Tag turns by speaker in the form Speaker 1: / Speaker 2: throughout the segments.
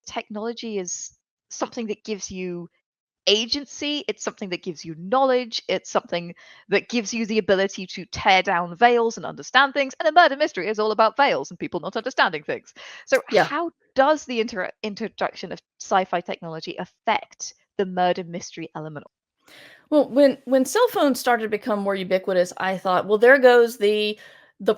Speaker 1: technology is something that gives you agency, it's something that gives you knowledge, it's something that gives you the ability to tear down veils and understand things. And a murder mystery is all about veils and people not understanding things. So,
Speaker 2: Yeah.
Speaker 1: how does the introduction of sci-fi technology affect the murder mystery element?
Speaker 2: Well, when cell phones started to become more ubiquitous, I thought, well, there goes the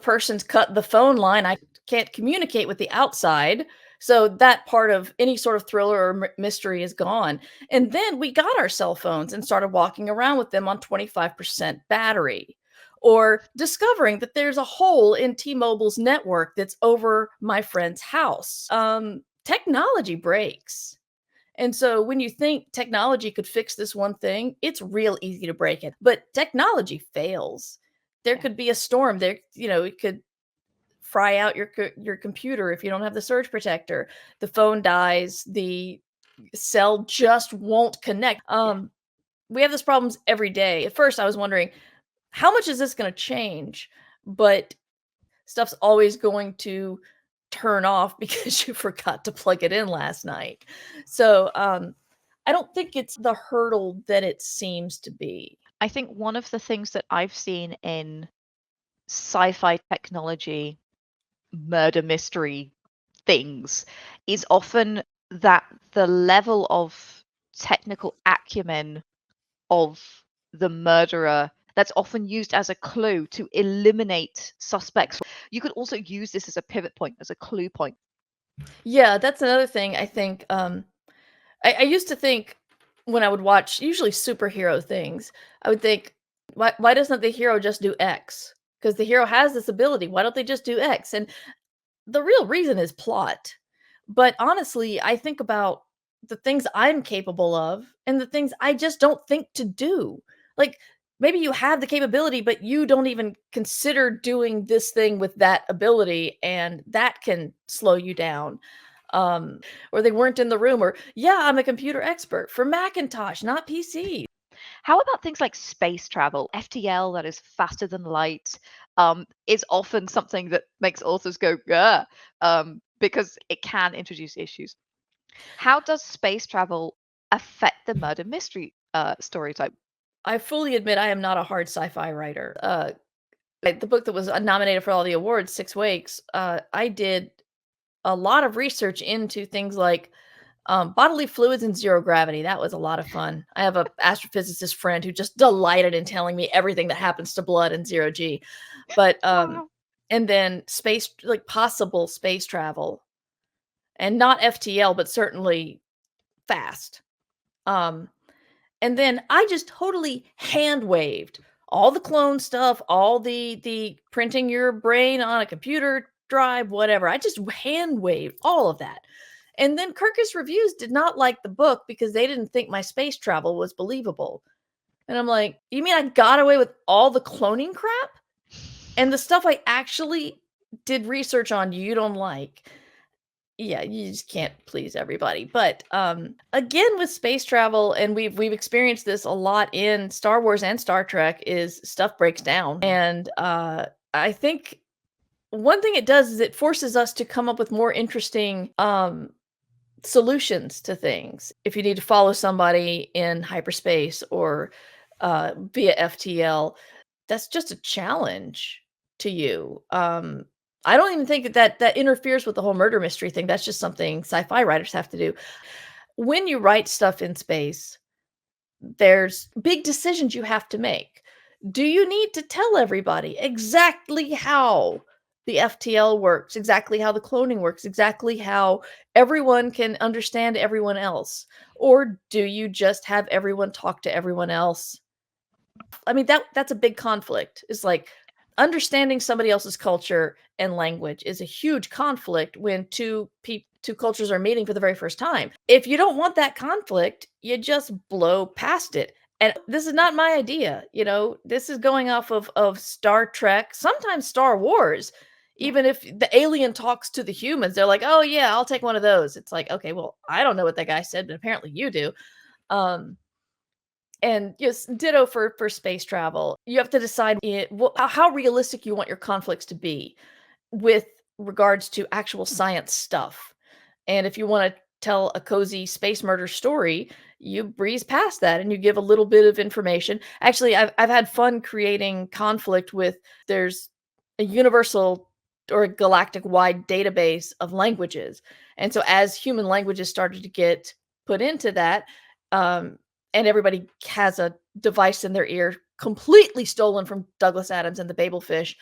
Speaker 2: person's cut the phone line. I can't communicate with the outside. So that part of any sort of thriller or mystery is gone. And then we got our cell phones and started walking around with them on 25% battery, or discovering that there's a hole in T-Mobile's network that's over my friend's house. Technology breaks. And so when you think technology could fix this one thing, it's real easy to break it. But technology fails. There
Speaker 1: Yeah.
Speaker 2: could be a storm. It could fry out your computer if you don't have the surge protector. The phone dies. The cell just won't connect.
Speaker 1: Yeah.
Speaker 2: We have these problems every day. At first, I was wondering, how much is this going to change? But stuff's always going to turn off because you forgot to plug it in last night. So, I don't think it's the hurdle that it seems to be.
Speaker 1: I think one of the things that I've seen in sci-fi technology murder mystery things is often that the level of technical acumen of the murderer that's often used as a clue to eliminate suspects. You could also use this as a pivot point, as a clue point.
Speaker 2: Yeah, that's another thing I think, I used to think when I would watch usually superhero things, I would think, why doesn't the hero just do X? Because the hero has this ability. Why don't they just do X? And the real reason is plot. But honestly, I think about the things I'm capable of and the things I just don't think to do. Like, maybe you have the capability, but you don't even consider doing this thing with that ability, and that can slow you down. Or they weren't in the room, or yeah, I'm a computer expert for Macintosh, not PC.
Speaker 1: How about things like space travel? FTL, that is faster than light, is often something that makes authors go, "Gah," because it can introduce issues. How does space travel affect the murder mystery story type?
Speaker 2: I fully admit I am not a hard sci-fi writer. The book that was nominated for all the awards, Six Wakes, I did a lot of research into things like bodily fluids and zero gravity. That was a lot of fun. I have a astrophysicist friend who just delighted in telling me everything that happens to blood in zero G. But
Speaker 1: Wow.
Speaker 2: and then space, like possible space travel, and not FTL, but certainly fast. Um, and then I just totally hand waved all the clone stuff, all the printing your brain on a computer drive, whatever. I just hand waved all of that. And then Kirkus Reviews did not like the book because they didn't think my space travel was believable. And I'm like, you mean I got away with all the cloning crap? And the stuff I actually did research on you don't like? Yeah, you just can't please everybody. But again, with space travel, and we've experienced this a lot in Star Wars and Star Trek, is stuff breaks down. And I think one thing it does is it forces us to come up with more interesting solutions to things. If you need to follow somebody in hyperspace or via FTL, that's just a challenge to you. I don't even think that interferes with the whole murder mystery thing. That's just something sci-fi writers have to do. When you write stuff in space, there's big decisions you have to make. Do you need to tell everybody exactly how the FTL works, exactly how the cloning works, exactly how everyone can understand everyone else? Or do you just have everyone talk to everyone else? I mean, that's a big conflict. It's like understanding somebody else's culture and language is a huge conflict when two cultures are meeting for the very first time. If you don't want that conflict, you just blow past it. And this is not my idea, this is going off of Star Trek, sometimes Star Wars.
Speaker 1: Yeah.
Speaker 2: Even if the alien talks to the humans, they're like, "Oh yeah, I'll take one of those." It's like, okay, well, I don't know what that guy said, but apparently you do. Um, and yes, ditto for space travel. You have to decide how realistic you want your conflicts to be with regards to actual science stuff. And if you want to tell a cozy space murder story, you breeze past that and you give a little bit of information. Actually, I've had fun creating conflict with there's a universal or a galactic wide database of languages. And so as human languages started to get put into that, and everybody has a device in their ear completely stolen from Douglas Adams and the Babelfish,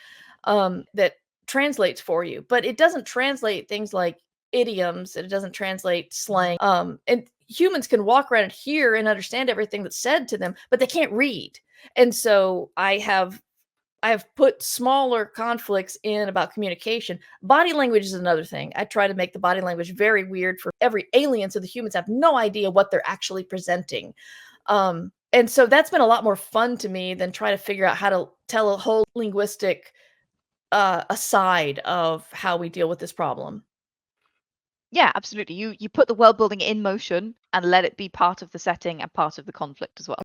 Speaker 2: that translates for you, but it doesn't translate things like idioms, and it doesn't translate slang. And humans can walk around here and understand everything that's said to them, but they can't read. And so I've put smaller conflicts in about communication. Body language is another thing. I try to make the body language very weird for every alien, so the humans have no idea what they're actually presenting. And so that's been a lot more fun to me than try to figure out how to tell a whole linguistic aside of how we deal with this problem.
Speaker 1: Yeah, absolutely. You put the world building in motion and let it be part of the setting and part of the conflict as well.